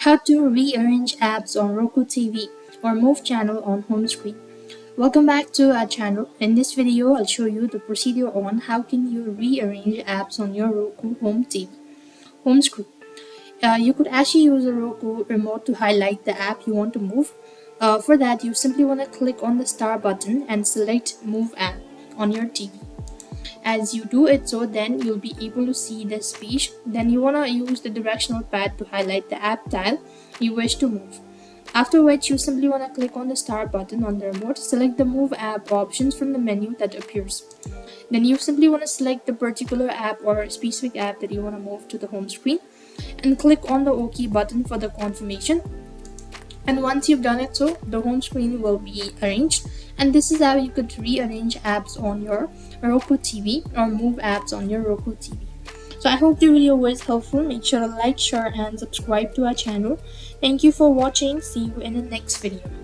How to rearrange apps on Roku TV or move channel on home screen. Welcome back to our channel. In this video, I'll show you the procedure on how can you rearrange apps on your Roku home TV home screen. You could actually use a Roku remote to highlight the app you want to move. For that, you simply want to click on the star button and select Move App on your TV. As you do it, then you'll be able to see this page. Then you want to use the directional pad to highlight the app tile you wish to move. After which, you simply want to click on the star button on the remote, select the Move App options from the menu that appears. Then you simply want to select the particular app or specific app that you want to move to the home screen and click on the OK button for the confirmation. And once you've done it, the home screen will be arranged, and this is how you could rearrange apps on your Roku TV or move apps on your Roku TV. So I hope the video was helpful. Make sure to like, share and subscribe to our channel. Thank you for watching. See you in the next video.